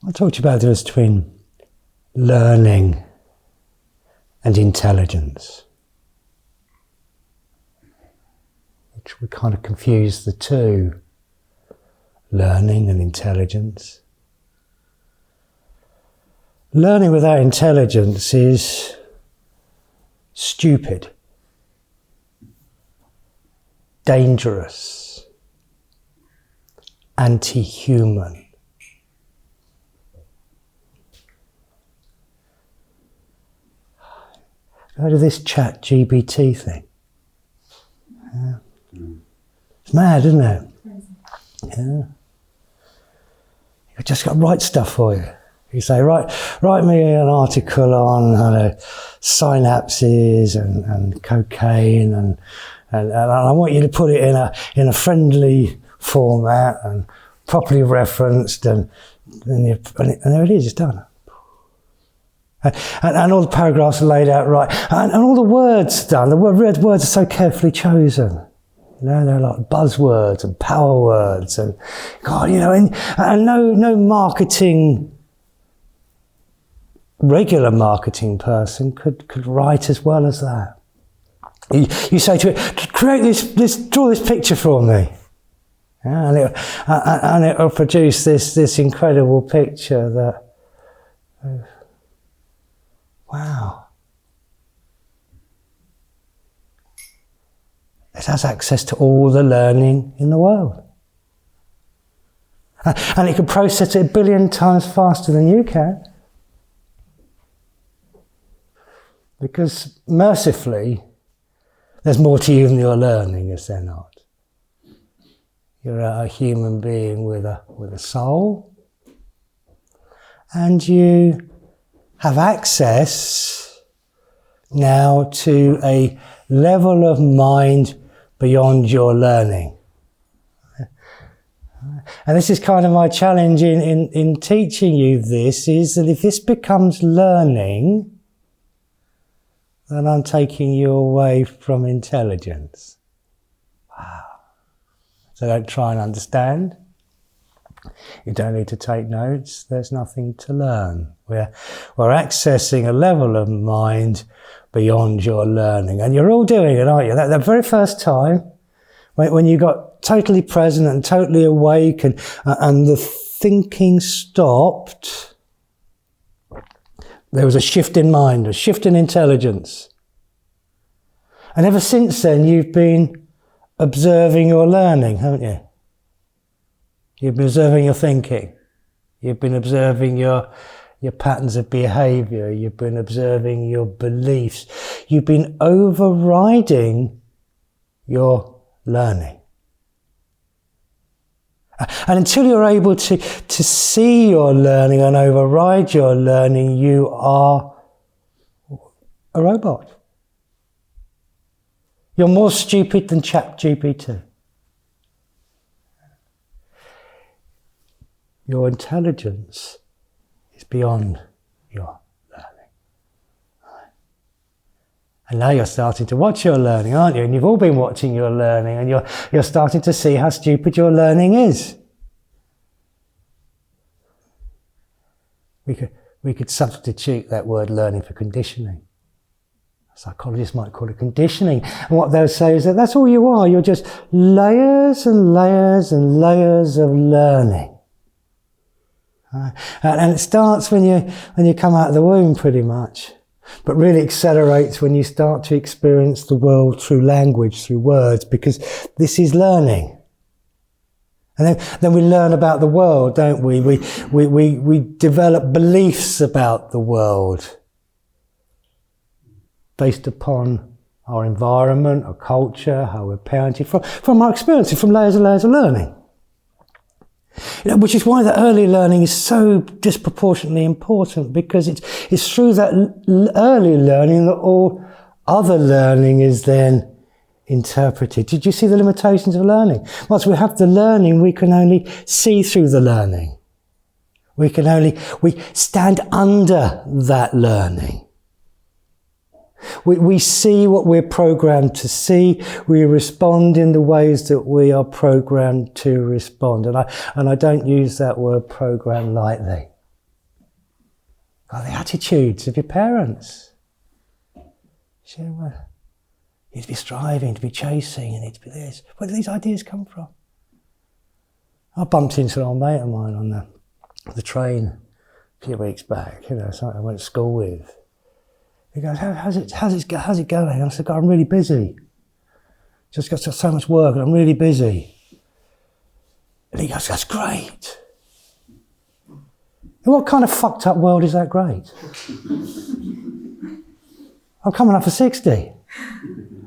I talked to you about the difference between learning and intelligence, which we kind of confuse the two, learning and intelligence. Learning without intelligence is stupid, dangerous, anti-human. Heard of this chat GPT thing? Yeah. It's mad, isn't it? Yeah. You've just got to write stuff for you. You say, write me an article on synapses and cocaine, and I want you to put it in a friendly format and properly referenced, and there it is, it's done. And all the paragraphs are laid out right, and all the words done. The words are so carefully chosen. You know, they're like buzzwords and power words, and God, you know, and no marketing, regular marketing person could write as well as that. You say to it, create draw this picture for me, yeah, and it will produce this incredible picture that. Wow. It has access to all the learning in the world. And it can process it 1 billion times faster than you can. Because mercifully, there's more to you than you're learning, is there not? You're a human being with a soul, and you have access now to a level of mind beyond your learning. And this is kind of my challenge in teaching you this, is that if this becomes learning, then I'm taking you away from intelligence. Wow. So don't try and understand. You don't need to take notes. There's nothing to learn. We're accessing a level of mind beyond your learning. And you're all doing it, aren't you? That very first time, when you got totally present and totally awake and the thinking stopped, there was a shift in mind, a shift in intelligence. And ever since then, you've been observing your learning, haven't you? You've been observing your thinking. You've been observing your patterns of behavior. You've been observing your beliefs. You've been overriding your learning. And until you're able to see your learning and override your learning, you are a robot. You're more stupid than ChatGPT. Your intelligence is beyond your learning. And now you're starting to watch your learning, aren't you? And you've all been watching your learning, and you're starting to see how stupid your learning is. We could substitute that word learning for conditioning. Psychologists might call it conditioning. And what they'll say is that that's all you are. You're just layers and layers and layers of learning. And it starts when you come out of the womb, pretty much, but really accelerates when you start to experience the world through language, through words, because this is learning. And then we learn about the world, don't we? We develop beliefs about the world based upon our environment, our culture, how we're parented, from our experiences, from layers and layers of learning. You know, which is why the early learning is so disproportionately important, because it's through that early learning that all other learning is then interpreted. Did you see the limitations of learning? Once we have the learning, we can only see through the learning. We stand under that learning. We see what we're programmed to see. We respond in the ways that we are programmed to respond. And I don't use that word program lightly. God, the attitudes of your parents. You need to be striving, to be chasing, you need to be this. Where do these ideas come from? I bumped into an old mate of mine on the train a few weeks back, something I went to school with. He goes, how's it going? And I said, God, I'm really busy. Just got so much work and I'm really busy. And he goes, that's great. In what kind of fucked up world is that great? I'm coming up for 60.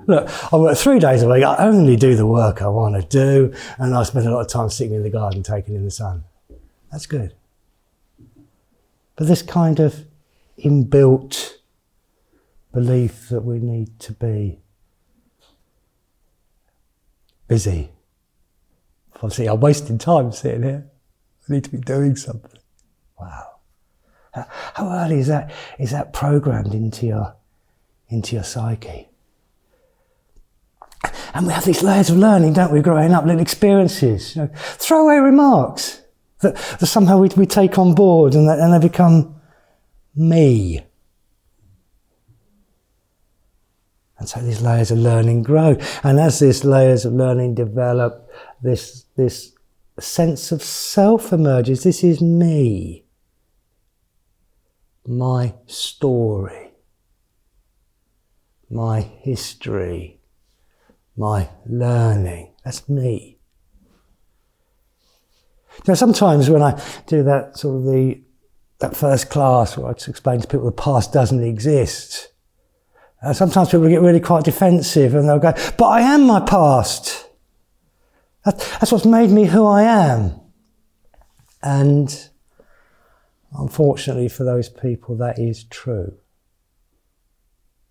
Look, I work 3 days a week. I only do the work I want to do, and I spend a lot of time sitting in the garden taking in the sun. That's good. But this kind of inbuilt belief that we need to be busy. Obviously, I'm wasting time sitting here. I need to be doing something. Wow. How early is that programmed into your psyche? And we have these layers of learning, don't we, growing up, little experiences, throwaway remarks that somehow we take on board and they become me. And so these layers of learning grow. And as these layers of learning develop, this sense of self emerges. This is me. My story. My history. My learning. That's me. Sometimes when I do that sort of that first class where I explain to people the past doesn't exist, sometimes people get really quite defensive and they'll go, but I am my past. That's what's made me who I am. And unfortunately for those people, that is true.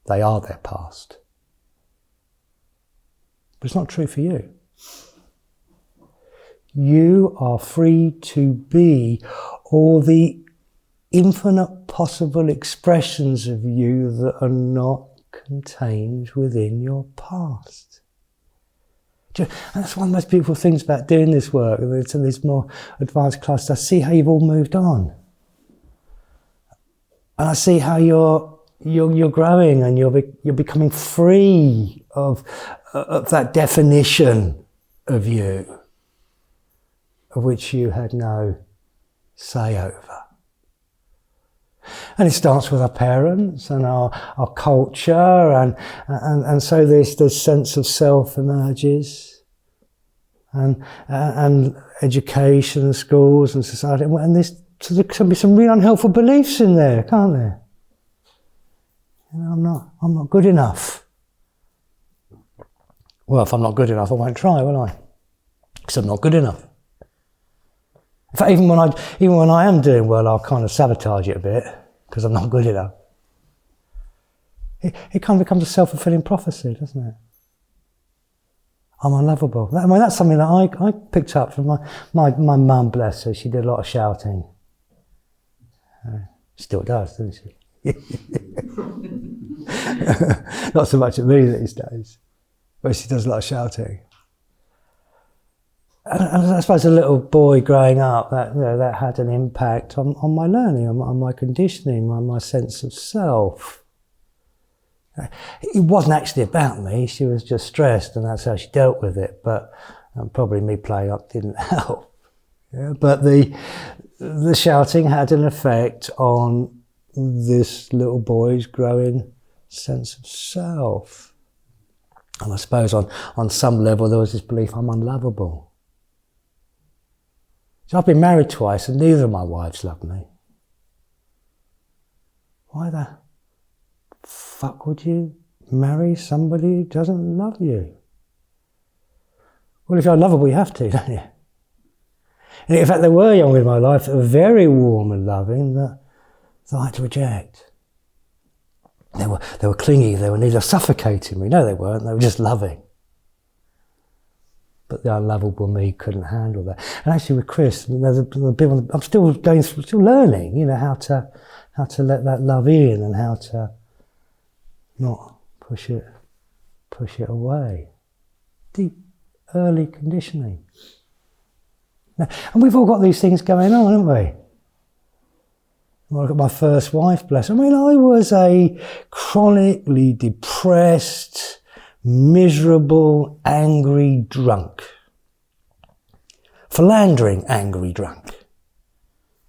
They are their past. But it's not true for you. You are free to be all the infinite possible expressions of you that are not contained within your past. And that's one of the most beautiful things about doing this work. It's in these more advanced classes. I see how you've all moved on. And I see how you're growing and you're becoming free of that definition of you, of which you had no say over. And it starts with our parents and our culture, and so this sense of self emerges, and education and schools and society, and so there can be some really unhelpful beliefs in there, can't there? I'm not good enough. Well, if I'm not good enough, I won't try, will I? Because I'm not good enough. In fact, even when I am doing well, I'll kind of sabotage it a bit because I'm not good enough. It kind of becomes a self-fulfilling prophecy, doesn't it? I'm unlovable. That's something that I picked up from my mum, bless her. She did a lot of shouting. Still does, doesn't she? Not so much at me these days, but she does a lot of shouting. And I suppose a little boy growing up, that had an impact on my learning, on my conditioning, on my sense of self. It wasn't actually about me, she was just stressed and that's how she dealt with it, but probably me playing up didn't help. Yeah, but the shouting had an effect on this little boy's growing sense of self. And I suppose on some level there was this belief I'm unlovable. So I've been married twice and neither of my wives love me. Why the fuck would you marry somebody who doesn't love you? Well, if you're unlovable, you have to, don't you? And in fact, there were young women in my life that were very warm and loving that I had to reject. They were clingy, they were neither suffocating me. No, they weren't, they were just loving. But the unlovable me couldn't handle that. And actually with Chris, I'm still learning, how to let that love in and how to not push it away. Deep early conditioning. Now, and we've all got these things going on, haven't we? Look at my first wife, bless her. I mean, I was a chronically depressed, miserable, angry drunk. Philandering, angry drunk.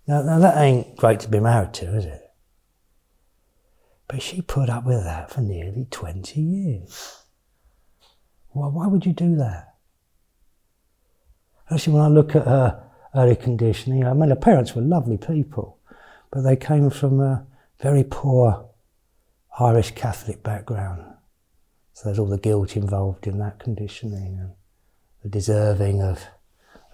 Now that ain't great to be married to, is it? But she put up with that for nearly 20 years. Well, why would you do that? Actually, when I look at her early conditioning, I mean, her parents were lovely people, but they came from a very poor Irish Catholic background. So there's all the guilt involved in that conditioning and the deserving of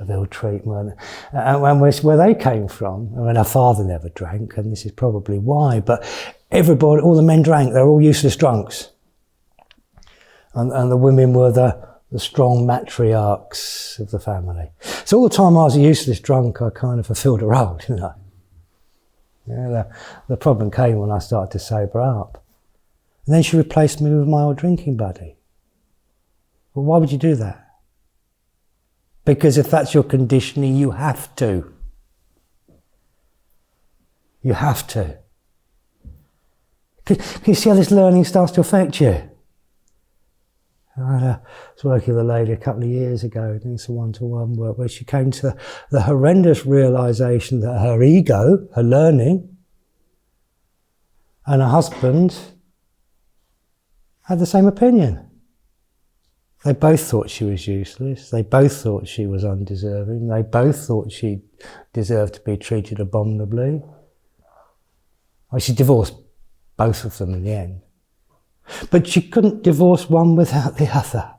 ill treatment. And where they came from, I mean, her father never drank, and this is probably why, but everybody, all the men drank, they were all useless drunks. And the women were the strong matriarchs of the family. So all the time I was a useless drunk, I kind of fulfilled a role, didn't I? Yeah, the problem came when I started to sober up. And then she replaced me with my old drinking buddy. Well, why would you do that? Because if that's your conditioning, you have to. You have to. Can you see how this learning starts to affect you? I was working with a lady a couple of years ago doing some one-to-one work where she came to the horrendous realisation that her ego, her learning, and her husband had the same opinion. They both thought she was useless. They both thought she was undeserving. They both thought she deserved to be treated abominably. Well, she divorced both of them in the end. But she couldn't divorce one without the other.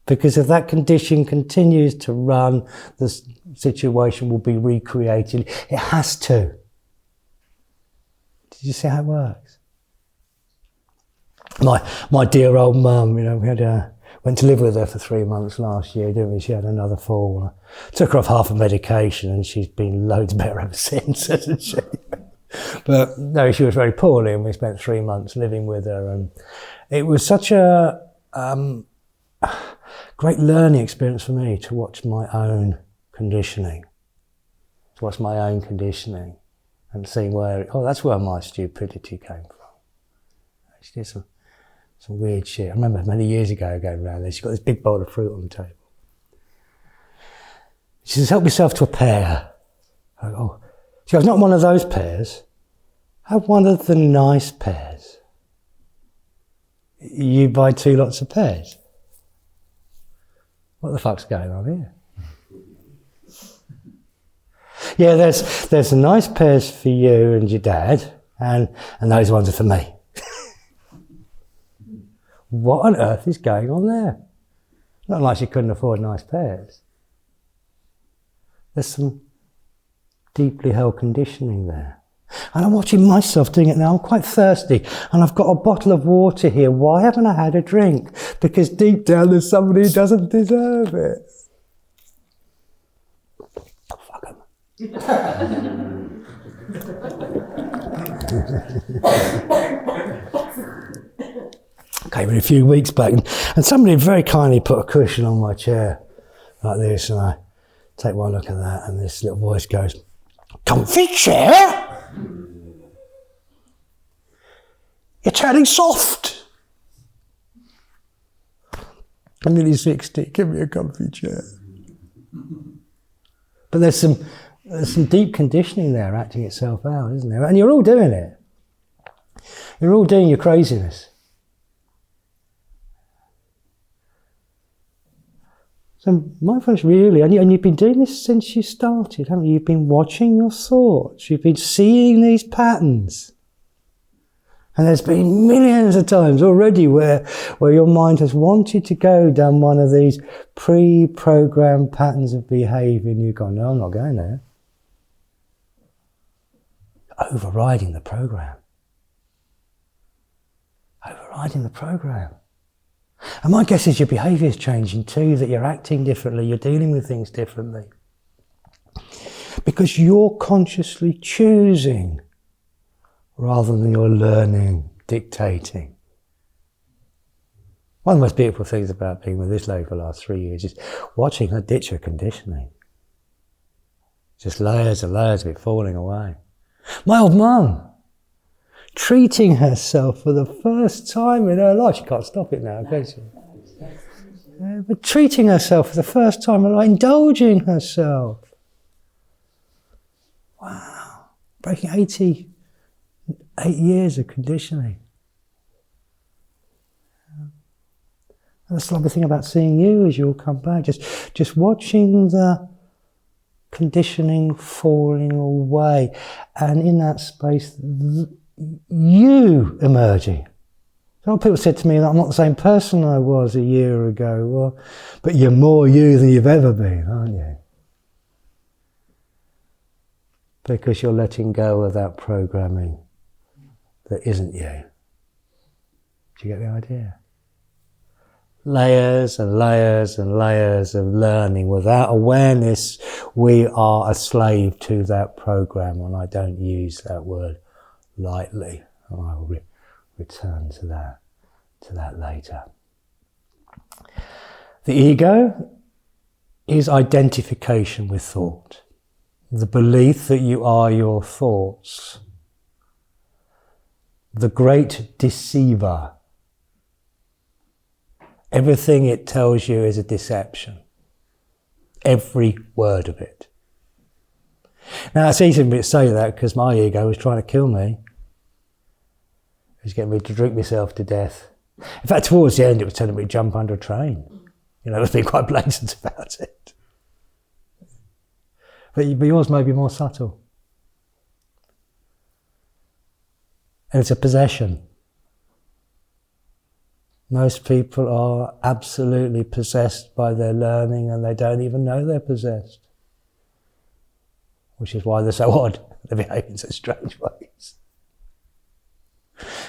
Because if that condition continues to run, the situation will be recreated. It has to. Did you see how it works? My dear old mum, we went to live with her for 3 months last year, didn't we? She had another fall. I took her off half a medication and she's been loads better ever since, hasn't she? But no, she was very poorly and we spent 3 months living with her, and it was such a great learning experience for me to watch my own conditioning. And see that's where my stupidity came from. She did some weird shit. I remember many years ago going around there, she got this big bowl of fruit on the table. She says, help yourself to a pear. I go, oh. She goes, not one of those pears. Have one of the nice pears. You buy 2 lots of pears. What the fuck's going on here? Yeah, there's the nice pears for you and your dad, and those ones are for me. What on earth is going on there? Not like she couldn't afford nice pears. There's some deeply held conditioning there. And I'm watching myself doing it now. I'm quite thirsty and I've got a bottle of water here. Why haven't I had a drink? Because deep down there's somebody who doesn't deserve it. Oh, fuck 'em. Came in a few weeks back and somebody very kindly put a cushion on my chair like this, and I take one look at that and this little voice goes, comfy chair? You're turning soft. I'm nearly 60, give me a comfy chair. But there's some deep conditioning there acting itself out, isn't there? And you're all doing it. You're all doing your craziness. So mindfulness really, and you've been doing this since you started, haven't you? You've been watching your thoughts. You've been seeing these patterns. And there's been millions of times already where your mind has wanted to go down one of these pre-programmed patterns of behaviour, and you've gone, no, I'm not going there. Overriding the program. Overriding the program. And my guess is your behaviour is changing too, that you're acting differently, you're dealing with things differently. Because you're consciously choosing rather than you're learning, dictating. One of the most beautiful things about being with this lady for the last 3 years is watching her ditch her conditioning. Just layers and layers of it falling away. My old mum, treating herself for the first time in her life. She can't stop it now, can she? Yeah, but treating herself for the first time in her life, indulging herself. Wow. Breaking 88 years of conditioning. That's the lovely thing about seeing you as you'll come back. Just watching the conditioning falling away, and in that space, you emerging. Some people said to me that I'm not the same person I was a year ago. Well, but you're more you than you've ever been, aren't you? Because you're letting go of that programming that isn't you. Do you get the idea? Layers and layers and layers of learning. Without awareness, we are a slave to that program, and I don't use that word lightly. And I will return to that later. The ego is identification with thought. The belief that you are your thoughts. The great deceiver. Everything it tells you is a deception. Every word of it. Now it's easy for me to say that because my ego was trying to kill me. It was getting me to drink myself to death. In fact, towards the end it was telling me to jump under a train. You know, it was being quite blatant about it. But yours may be more subtle. And it's a possession. Most people are absolutely possessed by their learning and they don't even know they're possessed. Which is why they're so odd. They behave in such strange ways.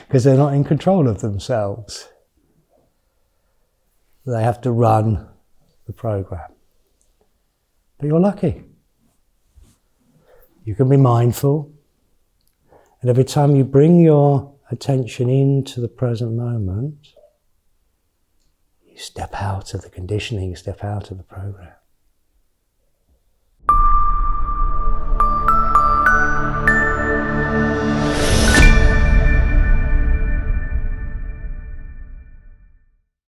Because they're not in control of themselves. They have to run the program. But you're lucky. You can be mindful. And every time you bring your attention into the present moment, you step out of the conditioning, step out of the program.